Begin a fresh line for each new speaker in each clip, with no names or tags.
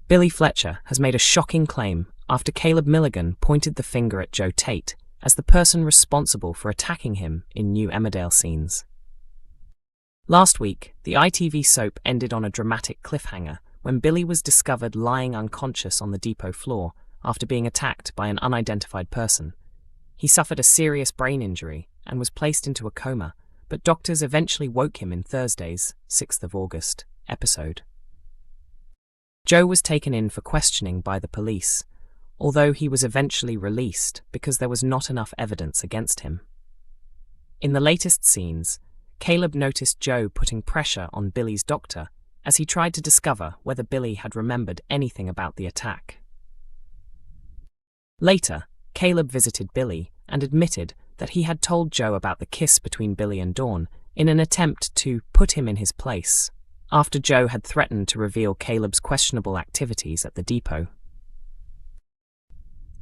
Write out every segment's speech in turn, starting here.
Billy Fletcher has made a shocking claim after Caleb Milligan pointed the finger at Joe Tate as the person responsible for attacking him in new Emmerdale scenes. Last week, the ITV soap ended on a dramatic cliffhanger when Billy was discovered lying unconscious on the depot floor after being attacked by an unidentified person. He suffered a serious brain injury and was placed into a coma, but doctors eventually woke him in Thursday's 6th of August episode. Joe was taken in for questioning by the police, although he was eventually released because there was not enough evidence against him. In the latest scenes, Caleb noticed Joe putting pressure on Billy's doctor as he tried to discover whether Billy had remembered anything about the attack. Later, Caleb visited Billy and admitted that he had told Joe about the kiss between Billy and Dawn in an attempt to put him in his place, after Joe had threatened to reveal Caleb's questionable activities at the depot.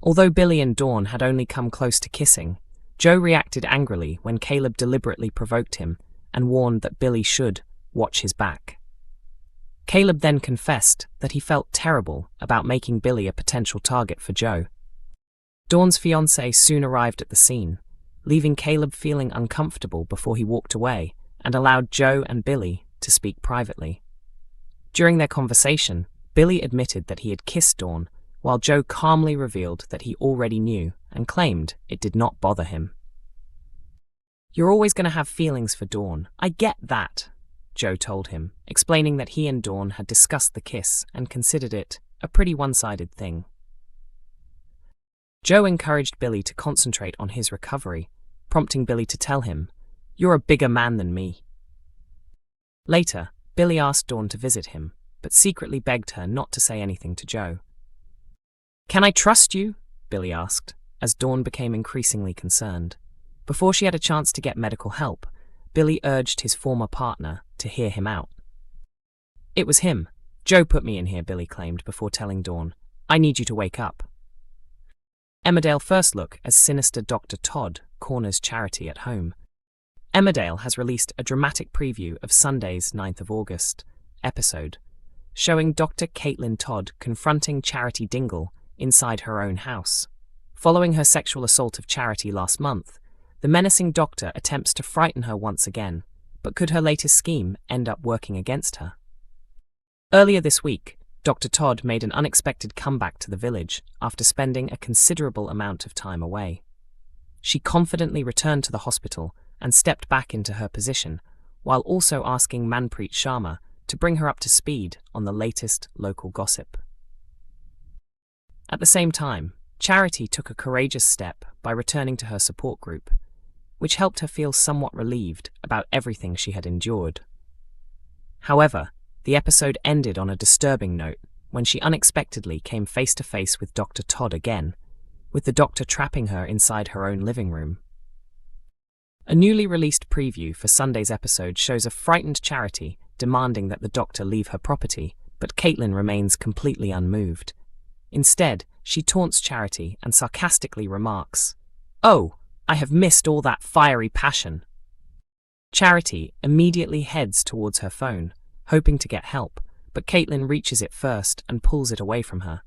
Although Billy and Dawn had only come close to kissing, Joe reacted angrily when Caleb deliberately provoked him and warned that Billy should watch his back. Caleb then confessed that he felt terrible about making Billy a potential target for Joe. Dawn's fiancé soon arrived at the scene, leaving Caleb feeling uncomfortable before he walked away and allowed Joe and Billy to speak privately. During their conversation, Billy admitted that he had kissed Dawn, while Joe calmly revealed that he already knew and claimed it did not bother him. "You're always going to have feelings for Dawn, I get that," Joe told him, explaining that he and Dawn had discussed the kiss and considered it a pretty one-sided thing. Joe encouraged Billy to concentrate on his recovery, prompting Billy to tell him, "You're a bigger man than me." Later, Billy asked Dawn to visit him, but secretly begged her not to say anything to Joe. "Can I trust you?" Billy asked, as Dawn became increasingly concerned. Before she had a chance to get medical help, Billy urged his former partner to hear him out. "It was him. Joe put me in here," Billy claimed before telling Dawn, "I need you to wake up." Emmerdale first look as sinister Dr. Todd corners Charity at home. Emmerdale has released a dramatic preview of Sunday's 9th of August episode, showing Dr. Caitlin Todd confronting Charity Dingle inside her own house. Following her sexual assault of Charity last month, the menacing doctor attempts to frighten her once again, but could her latest scheme end up working against her? Earlier this week, Dr. Todd made an unexpected comeback to the village after spending a considerable amount of time away. She confidently returned to the hospital and stepped back into her position, while also asking Manpreet Sharma to bring her up to speed on the latest local gossip. At the same time, Charity took a courageous step by returning to her support group, which helped her feel somewhat relieved about everything she had endured. However, the episode ended on a disturbing note when she unexpectedly came face to face with Dr. Todd again, with the doctor trapping her inside her own living room. A newly released preview for Sunday's episode shows a frightened Charity demanding that the doctor leave her property, but Caitlin remains completely unmoved. Instead, she taunts Charity and sarcastically remarks, "Oh, I have missed all that fiery passion." Charity immediately heads towards her phone, hoping to get help, but Caitlin reaches it first and pulls it away from her.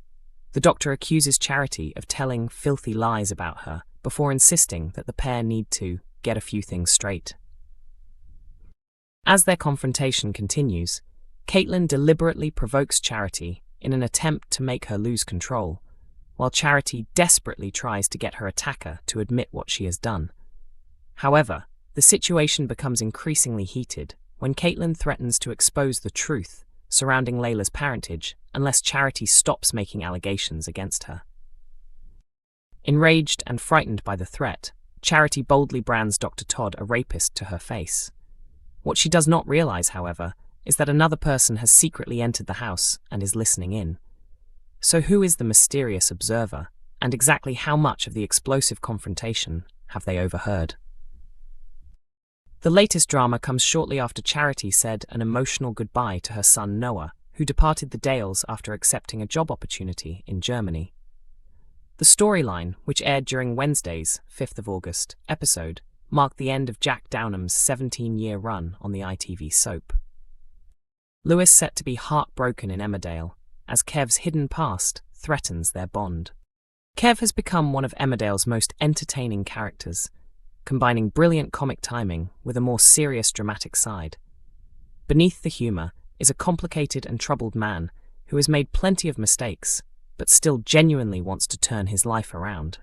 The doctor accuses Charity of telling filthy lies about her before insisting that the pair need to get a few things straight. As their confrontation continues, Caitlin deliberately provokes Charity in an attempt to make her lose control, while Charity desperately tries to get her attacker to admit what she has done. However, the situation becomes increasingly heated when Caitlin threatens to expose the truth surrounding Layla's parentage unless Charity stops making allegations against her. Enraged and frightened by the threat, Charity boldly brands Dr. Todd a rapist to her face. What she does not realize, however, is that another person has secretly entered the house and is listening in. So who is the mysterious observer, and exactly how much of the explosive confrontation have they overheard? The latest drama comes shortly after Charity said an emotional goodbye to her son Noah, who departed the Dales after accepting a job opportunity in Germany. The storyline, which aired during Wednesday's 5th of August episode, marked the end of Jack Downham's 17-year run on the ITV soap. Lewis set to be heartbroken in Emmerdale, as Kev's hidden past threatens their bond. Kev has become one of Emmerdale's most entertaining characters, combining brilliant comic timing with a more serious dramatic side. Beneath the humour is a complicated and troubled man who has made plenty of mistakes, but still genuinely wants to turn his life around.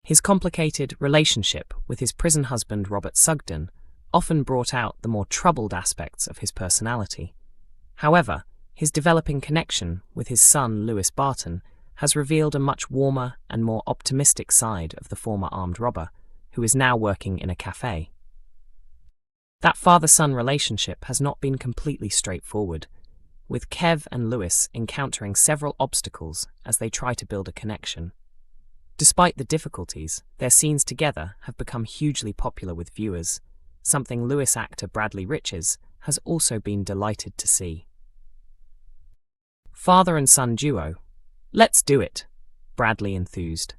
His complicated relationship with his prison husband Robert Sugden often brought out the more troubled aspects of his personality. However, his developing connection with his son Lewis Barton has revealed a much warmer and more optimistic side of the former armed robber, who is now working in a cafe. That father-son relationship has not been completely straightforward, with Kev and Lewis encountering several obstacles as they try to build a connection. Despite the difficulties, their scenes together have become hugely popular with viewers, something Lewis actor Bradley Riches has also been delighted to see. Father and son duo. Let's do it, Bradley enthused.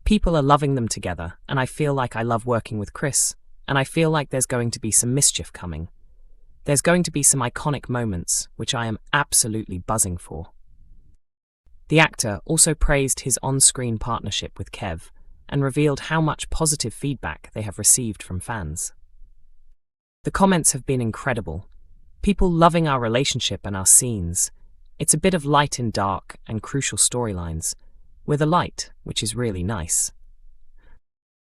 People are loving them together, and I feel like I love working with Chris, and I feel like there's going to be some mischief coming. There's going to be some iconic moments, which I am absolutely buzzing for. The actor also praised his on-screen partnership with Kev and revealed how much positive feedback they have received from fans. The comments have been incredible. People loving our relationship and our scenes. It's a bit of light in dark and crucial storylines, with a light, which is really nice.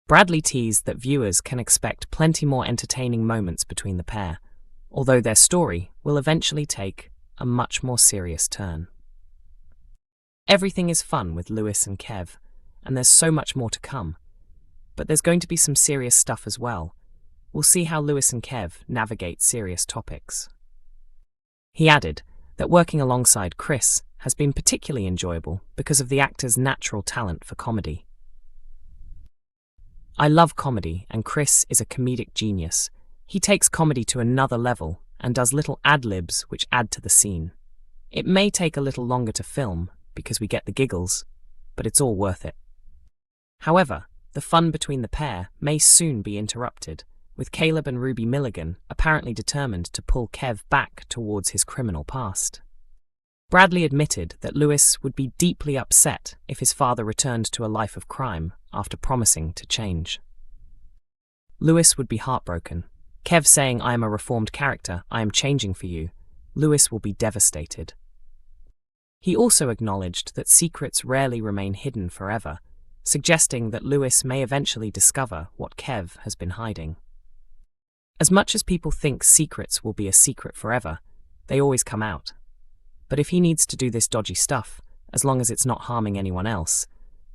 Bradley teased that viewers can expect plenty more entertaining moments between the pair, although their story will eventually take a much more serious turn. Everything is fun with Lewis and Kev, and there's so much more to come. But there's going to be some serious stuff as well. We'll see how Lewis and Kev navigate serious topics. He added that working alongside Chris has been particularly enjoyable because of the actor's natural talent for comedy. I love comedy, and Chris is a comedic genius. He takes comedy to another level and does little ad-libs which add to the scene. It may take a little longer to film because we get the giggles, but it's all worth it. However, the fun between the pair may soon be interrupted, with Caleb and Ruby Milligan apparently determined to pull Kev back towards his criminal past. Bradley admitted that Lewis would be deeply upset if his father returned to a life of crime after promising to change. Lewis would be heartbroken. Kev saying, "I am a reformed character, I am changing for you." Lewis will be devastated. He also acknowledged that secrets rarely remain hidden forever, suggesting that Lewis may eventually discover what Kev has been hiding. As much as people think secrets will be a secret forever, they always come out. But if he needs to do this dodgy stuff, as long as it's not harming anyone else,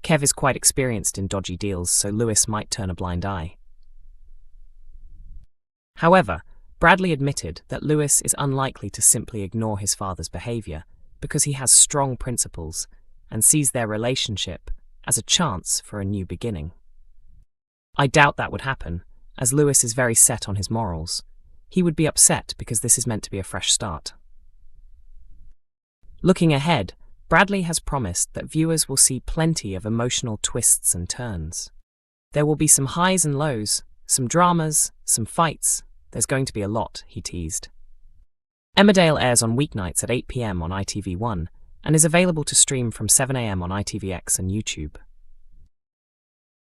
Kev is quite experienced in dodgy deals, so Lewis might turn a blind eye. However, Bradley admitted that Lewis is unlikely to simply ignore his father's behavior because he has strong principles and sees their relationship as a chance for a new beginning. I doubt that would happen, as Lewis is very set on his morals. He would be upset because this is meant to be a fresh start. Looking ahead, Bradley has promised that viewers will see plenty of emotional twists and turns. There will be some highs and lows, some dramas, some fights. There's going to be a lot, he teased. Emmerdale airs on weeknights at 8 p.m. on ITV1 and is available to stream from 7 a.m. on ITVX and YouTube.